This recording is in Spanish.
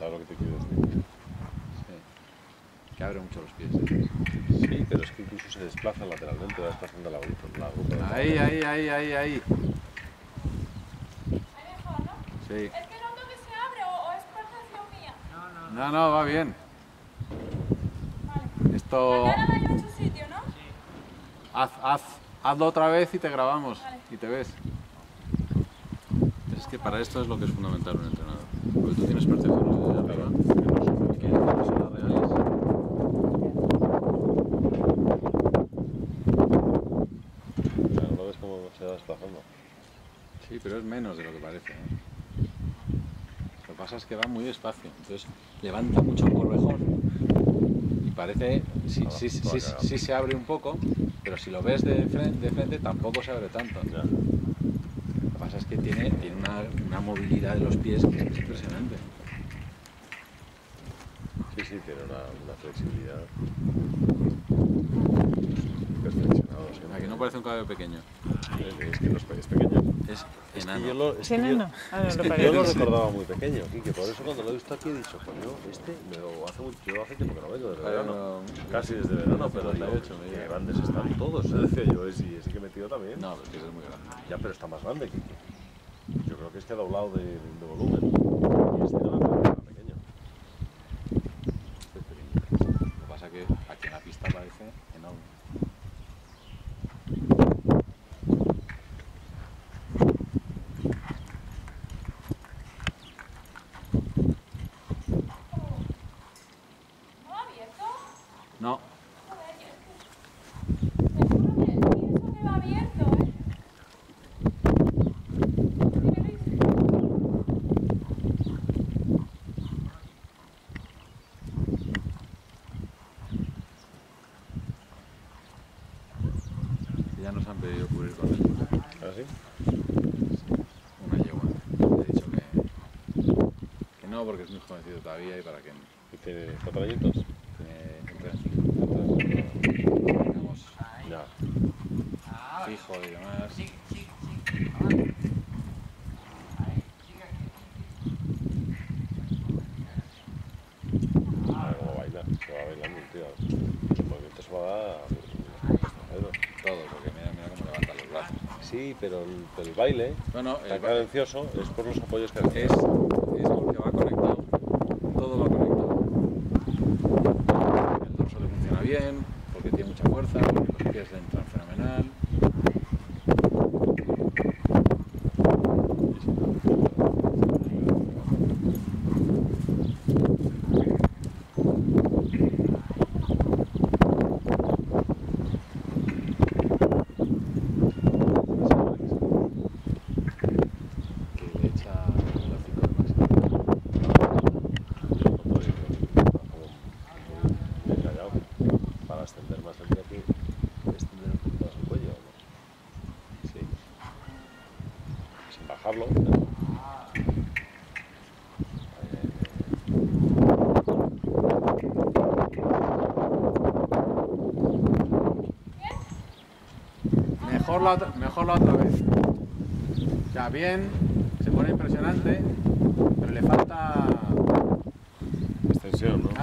¿sabes lo que te quiero decir? Sí. Que abre mucho los pies. Sí, pero es que incluso se desplaza lateralmente, va desplazando la grupa. Ahí. Hay mejor, ¿no? Sí. Es que noto que se abre o es percepción mía. No, va bien. Vale. Esto... La cara la llevo en su sitio, ¿no? Hazlo otra vez y te grabamos. Vale. Y te ves. Es que para esto es lo que es fundamental un entrenador. Porque tú tienes percepción de arriba. Y quieres que no sean las reales. Claro, ¿no ves cómo se va desplazando? Sí, pero es menos de lo que parece, ¿eh? Lo que pasa es que va muy despacio. Entonces levanta mucho el corvejón. Y parece... Sí se abre un poco, pero si lo ves de frente tampoco se abre tanto. Ya. Lo que pasa es que tiene una movilidad de los pies que es impresionante. Sí, tiene una flexibilidad. Perfeccionado. ¿A que no parece un caballo pequeño? Es que no es pequeño. Es Es que enano. yo lo, es que enano? yo lo recordaba muy pequeño, Quique, por eso cuando lo he visto aquí he dicho, coño, yo hace tiempo que no vengo, desde verano, casi desde verano, pero digo, 98, qué grandes están todos, decía yo, ese que he metido también. No, porque es muy grande. Ya, pero está más grande, Quique. Yo creo que este ha doblado de volumen, y este no era pequeño. Este es pequeño. Lo que pasa es que aquí en la pista parece enorme. ¿No ha abierto? No, Joder, yo es que... Te juro que pienso que va abierto, ¿eh? ¿Sí me veis? que ya nos han pedido cubrir con él. ¿Ah, sí? Una yegua. Le he dicho que no, porque es muy jovencito todavía y para que ¿Y tiene 4 añitos? entre en ciclo, digamos, Ya. fijo y demás. Ah, cómo baila, se va bailando, tío. Su movimiento se va Todo, porque mira cómo levanta los brazos. Sí, pero el baile, Bueno, tan cadencioso, es por los apoyos que hace. es porque va conectado, todo va conectado. El dorso le funciona bien, porque tiene mucha fuerza, porque los pies le entran fenomenal. Que le echa el hocico demasiado. Muy callado. Para extender más el aquí, extender un poquito más el cuello. ¿No? Sí. Sin bajarlo. Mejor la otra vez. O sea, bien, se pone impresionante, pero le falta... Extensión, ¿no?